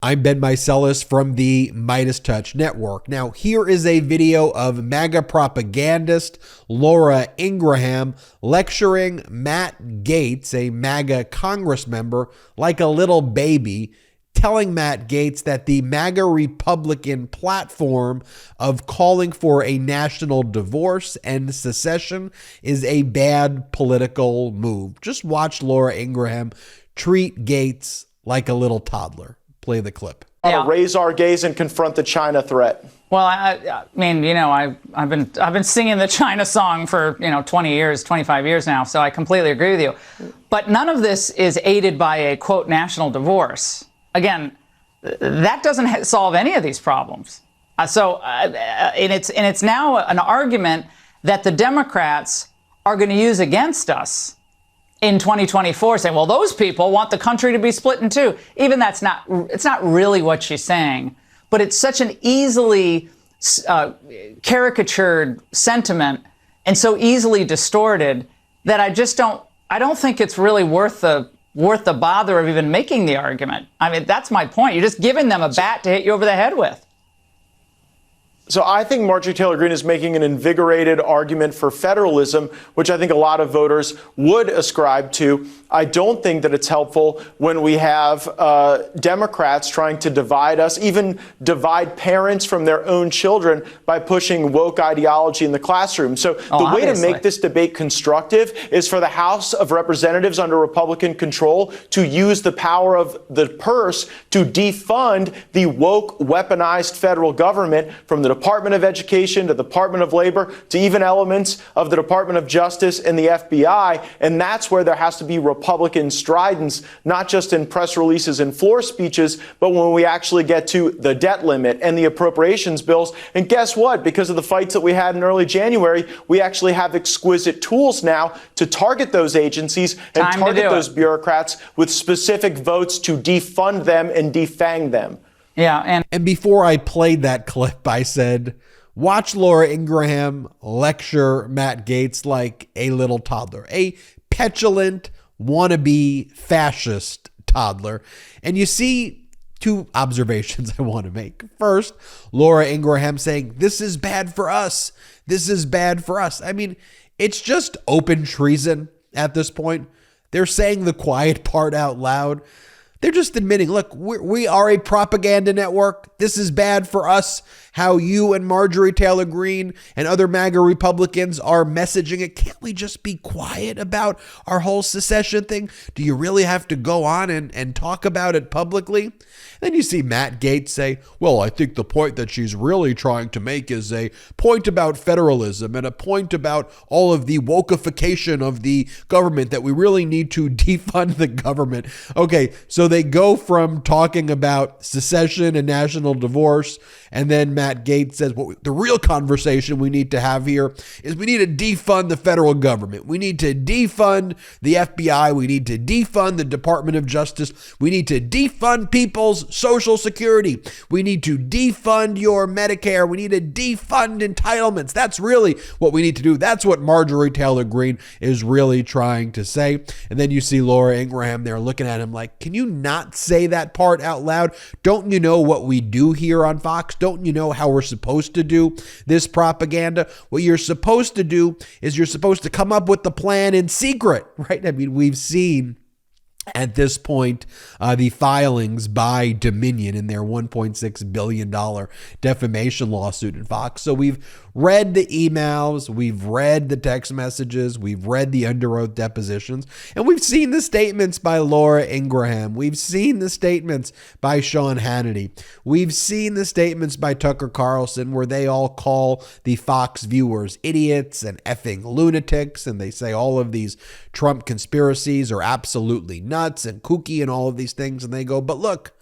I'm Ben Meiselas from the MeidasTouch Network. Now, here is a video of MAGA propagandist Laura Ingraham lecturing Matt Gaetz, a MAGA Congress member, like a little baby, telling Matt Gaetz that the MAGA Republican platform of calling for a national divorce and secession is a bad political move. Just watch Laura Ingraham treat Gaetz like a little toddler. Play the clip. To raise our gaze and confront the China threat. Well, I mean, you know, I've been singing the China song for 20 years, 25 years now, so I completely agree with you. But none of this is aided by a quote national divorce. Again, that doesn't solve any of these problems. And it's now an argument that the Democrats are going to use against us in 2024, saying, well, those people want the country to be split in two. Even it's not really what she's saying, but it's such an easily caricatured sentiment and so easily distorted that I don't think it's really worth the bother of even making the argument. I mean, that's my point. You're just giving them a bat to hit you over the head with. So I think Marjorie Taylor Greene is making an invigorated argument for federalism, which I think a lot of voters would ascribe to. I don't think that it's helpful when we have Democrats trying to divide us, even divide parents from their own children by pushing woke ideology in the classroom. So the way to make this debate constructive is for the House of Representatives under Republican control to use the power of the purse to defund the woke, weaponized federal government, from the Department of Education to the Department of Labor to even elements of the Department of Justice and the FBI. And that's where there has to be Republican stridence, not just in press releases and floor speeches, but when we actually get to the debt limit and the appropriations bills. And guess what? Because of the fights that we had in early January, we actually have exquisite tools now to target those agencies and target those bureaucrats with specific votes to defund them and defang them. Yeah, and before I played that clip, I said, watch Laura Ingraham lecture Matt Gaetz like a little toddler, a petulant, wannabe fascist toddler. And you see two observations I want to make. First, Laura Ingraham saying, this is bad for us. This is bad for us. I mean, it's just open treason at this point. They're saying the quiet part out loud. They're just admitting, look, we are a propaganda network. This is bad for us. How you and Marjorie Taylor Greene and other MAGA Republicans are messaging it. Can't we just be quiet about our whole secession thing? Do you really have to go on and talk about it publicly? Then you see Matt Gaetz say, well, I think the point that she's really trying to make is a point about federalism and a point about all of the wokeification of the government, that we really need to defund the government. Okay, so they go from talking about secession and national divorce, and then Matt Gaetz says, well, the real conversation we need to have here is we need to defund the federal government. We need to defund the FBI. We need to defund the Department of Justice. We need to defund people's Social Security. We need to defund your Medicare. We need to defund entitlements. That's really what we need to do. That's what Marjorie Taylor Greene is really trying to say. And then you see Laura Ingraham there looking at him like, can you not say that part out loud? Don't you know what we do here on Fox? Don't you know how we're supposed to do this propaganda? What you're supposed to do is you're supposed to come up with the plan in secret, right? I mean, we've seen at this point the filings by Dominion in their $1.6 billion defamation lawsuit in Fox. So we've read the emails, we've read the text messages, we've read the under oath depositions, and we've seen the statements by Laura Ingraham. We've seen the statements by Sean Hannity. We've seen the statements by Tucker Carlson, where they all call the Fox viewers idiots and effing lunatics, and they say all of these Trump conspiracies are absolutely nuts and kooky and all of these things. And they go, but look,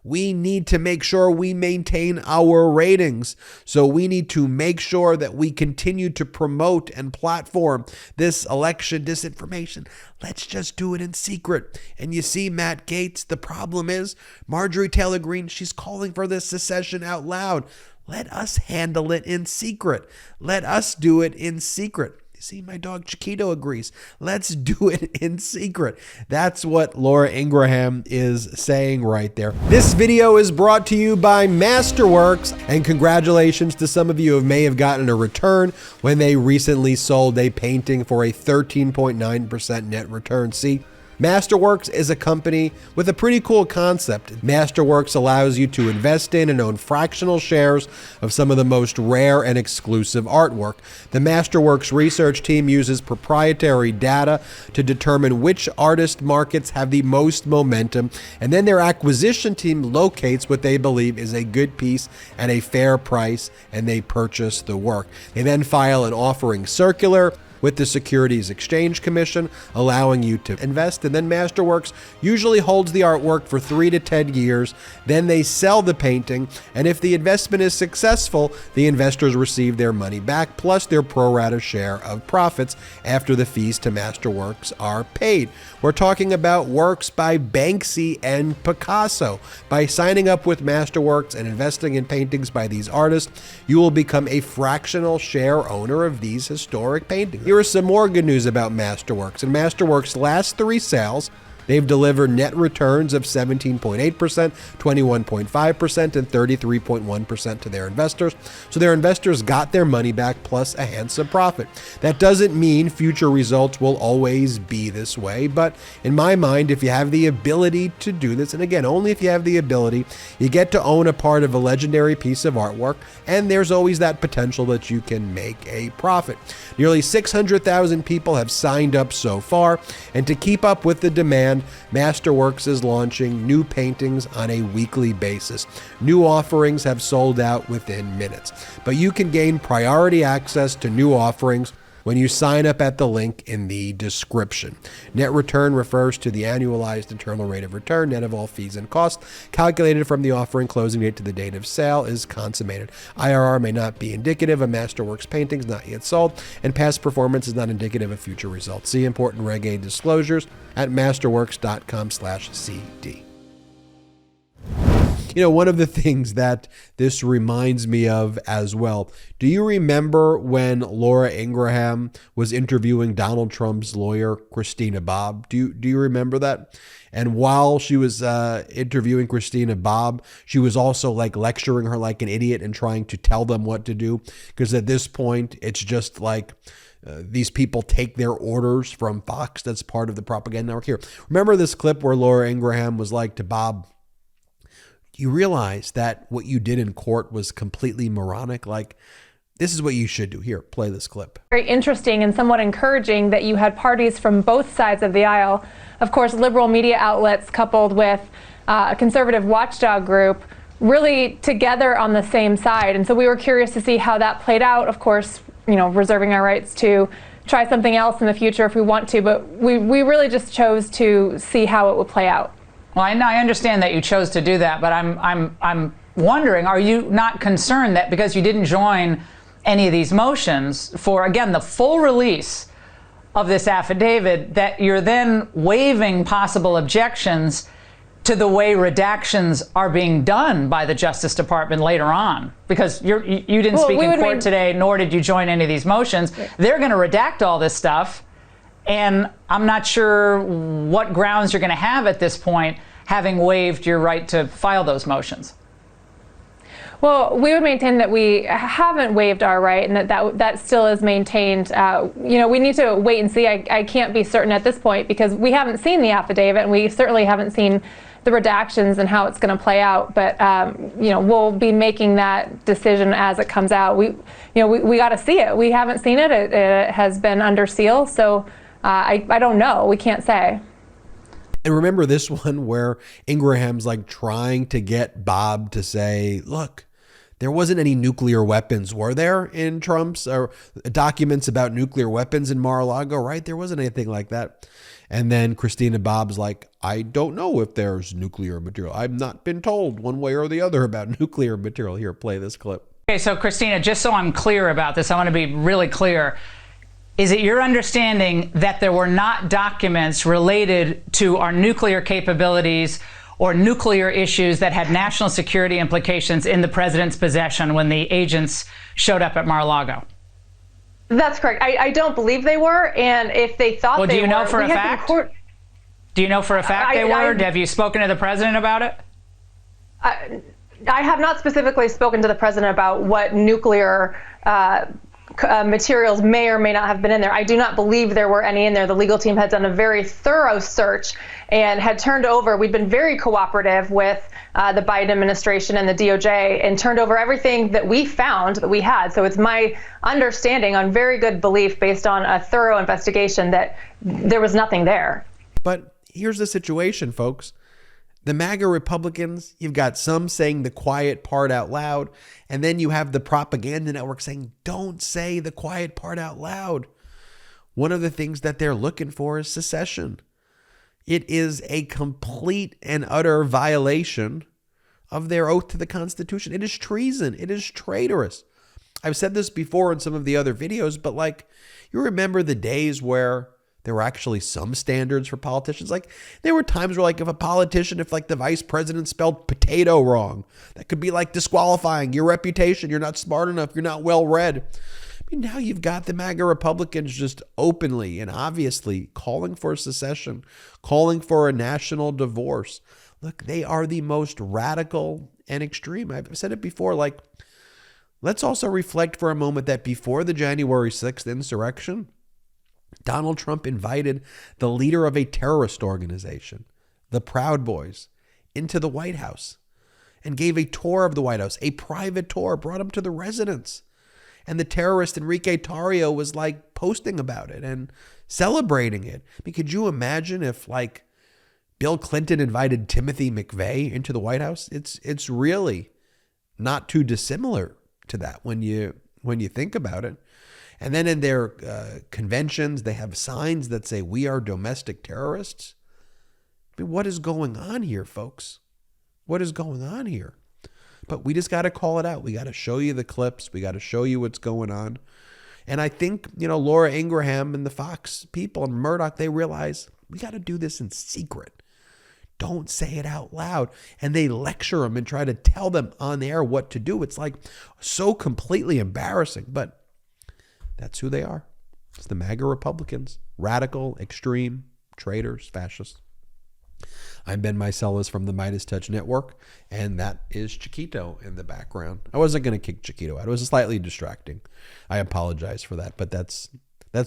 we need to make sure we maintain our ratings. So we need to make sure that we continue to promote and platform this election disinformation. Let's just do it in secret. And you see, Matt Gaetz, the problem is Marjorie Taylor Greene, she's calling for this secession out loud. Let us handle it in secret. Let us do it in secret. See, my dog Chiquito agrees. Let's do it in secret. That's what Laura Ingraham is saying right there. This video is brought to you by Masterworks, and congratulations to some of you who may have gotten a return when they recently sold a painting for a 13.9% net return. See, Masterworks is a company with a pretty cool concept. Masterworks allows you to invest in and own fractional shares of some of the most rare and exclusive artwork. The Masterworks research team uses proprietary data to determine which artist markets have the most momentum, and then their acquisition team locates what they believe is a good piece at a fair price, and they purchase the work. They then file an offering circular with the Securities Exchange Commission, allowing you to invest. And then Masterworks usually holds the artwork for 3 to 10 years. Then they sell the painting, and if the investment is successful, the investors receive their money back, plus their pro rata share of profits after the fees to Masterworks are paid. We're talking about works by Banksy and Picasso. By signing up with Masterworks and investing in paintings by these artists, you will become a fractional share owner of these historic paintings. Here is some more good news about Masterworks. In Masterworks' last 3 sales, they've delivered net returns of 17.8%, 21.5%, and 33.1% to their investors. So their investors got their money back plus a handsome profit. That doesn't mean future results will always be this way, but in my mind, if you have the ability to do this, and again, only if you have the ability, you get to own a part of a legendary piece of artwork, and there's always that potential that you can make a profit. Nearly 600,000 people have signed up so far, and to keep up with the demand, Masterworks is launching new paintings on a weekly basis. New offerings have sold out within minutes, but you can gain priority access to new offerings when you sign up at the link in the description. Net return refers to the annualized internal rate of return, net of all fees and costs, calculated from the offering closing date to the date of sale is consummated. IRR may not be indicative of Masterworks paintings not yet sold, and past performance is not indicative of future results. See important Reg A disclosures at masterworks.com/CD. You know, one of the things that this reminds me of as well, do you remember when Laura Ingraham was interviewing Donald Trump's lawyer, Christina Bobb? Do you remember that? And while she was interviewing Christina Bobb, she was also like lecturing her like an idiot and trying to tell them what to do. Because at this point, it's just like these people take their orders from Fox. That's part of the propaganda network here. Remember this clip where Laura Ingraham was like to Bob, you realize that what you did in court was completely moronic? Like, this is what you should do. Here, play this clip. Very interesting and somewhat encouraging that you had parties from both sides of the aisle. Of course, liberal media outlets coupled with a conservative watchdog group really together on the same side. And so we were curious to see how that played out. Of course, you know, reserving our rights to try something else in the future if we want to, but we really just chose to see how it would play out. Well, I understand that you chose to do that, but I'm wondering, are you not concerned that because you didn't join any of these motions for, again, the full release of this affidavit, that you're then waiving possible objections to the way redactions are being done by the Justice Department later on? Because you didn't speak in court today, nor did you join any of these motions. They're going to redact all this stuff. And I'm not sure what grounds you're going to have at this point, having waived your right to file those motions. Well, we would maintain that we haven't waived our right, and that still is maintained. You know, we need to wait and see. I can't be certain at this point because we haven't seen the affidavit, and we certainly haven't seen the redactions and how it's going to play out. But you know, we'll be making that decision as it comes out. We got to see it. We haven't seen it. It has been under seal, so. I don't know. We can't say. And remember this one where Ingraham's like trying to get Bob to say, look, there wasn't any nuclear weapons, were there, in Trump's documents about nuclear weapons in Mar-a-Lago, right? There wasn't anything like that. And then Christina Bobb's like, I don't know if there's nuclear material. I've not been told one way or the other about nuclear material. Here, play this clip. Okay, so Christina, just so I'm clear about this, I want to be really clear. Is it your understanding that there were not documents related to our nuclear capabilities or nuclear issues that had national security implications in the president's possession when the agents showed up at Mar-a-Lago? That's correct. I don't believe they were, and if they thought well, they were... do you know for a fact? Do you know for a fact they were? Have you spoken to the president about it? I have not specifically spoken to the president about what nuclear materials may or may not have been in there. I do not believe there were any in there. The legal team had done a very thorough search and had turned over. We'd been very cooperative with the Biden administration and the DOJ and turned over everything that we found that we had. So it's my understanding on very good belief based on a thorough investigation that there was nothing there. But here's the situation, folks. The MAGA Republicans, you've got some saying the quiet part out loud, and then you have the propaganda network saying, don't say the quiet part out loud. One of the things that they're looking for is secession. It is a complete and utter violation of their oath to the Constitution. It is treason. It is traitorous. I've said this before in some of the other videos, but like, you remember the days where there were actually some standards for politicians. Like, there were times where, like, if the vice president spelled potato wrong, that could be like disqualifying your reputation. You're not smart enough. You're not well read. I mean, now you've got the MAGA Republicans just openly and obviously calling for secession, calling for a national divorce. Look, they are the most radical and extreme. I've said it before, like, let's also reflect for a moment that before the January 6th insurrection, Donald Trump invited the leader of a terrorist organization, the Proud Boys, into the White House and gave a tour of the White House, a private tour, brought him to the residence. And the terrorist Enrique Tarrio was like posting about it and celebrating it. I mean, could you imagine if like Bill Clinton invited Timothy McVeigh into the White House? It's really not too dissimilar to that when you think about it. And then in their conventions, they have signs that say, we are domestic terrorists. I mean, what is going on here, folks? What is going on here? But we just got to call it out. We got to show you the clips. We got to show you what's going on. And I think, Laura Ingraham and the Fox people and Murdoch, they realize we got to do this in secret. Don't say it out loud. And they lecture them and try to tell them on air what to do. It's like so completely embarrassing. But that's who they are. It's the MAGA Republicans. Radical, extreme, traitors, fascists. I'm Ben Meiselas from the MeidasTouch Network, and that is Chiquito in the background. I wasn't going to kick Chiquito out. It was slightly distracting. I apologize for that, but that's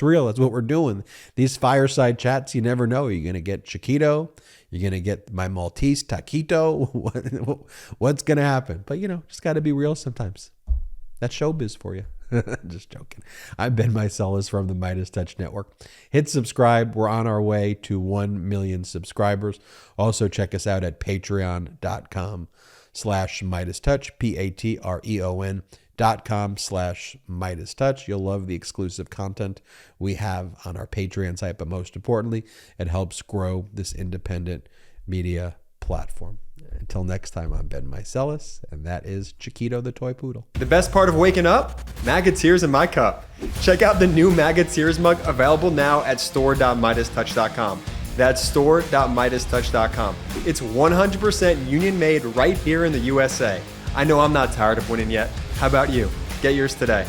real. That's what we're doing. These fireside chats, you never know. You're going to get Chiquito. You're going to get my Maltese, Taquito. What's going to happen? But, just got to be real sometimes. That's showbiz for you. Just joking. I'm Ben Meiselas from the MeidasTouch Network. Hit subscribe. We're on our way to 1 million subscribers. Also check us out at patreon.com/MeidasTouch, patreon.com/MeidasTouch. You'll love the exclusive content we have on our Patreon site, but most importantly, it helps grow this independent media platform. Until next time, I'm Ben Meiselas, and that is Chiquito the Toy Poodle. The best part of waking up? MAGA Tears in my cup. Check out the new MAGA Tears mug available now at store.MeidasTouch.com. That's store.MeidasTouch.com. It's 100% union made right here in the USA. I know I'm not tired of winning yet. How about you? Get yours today.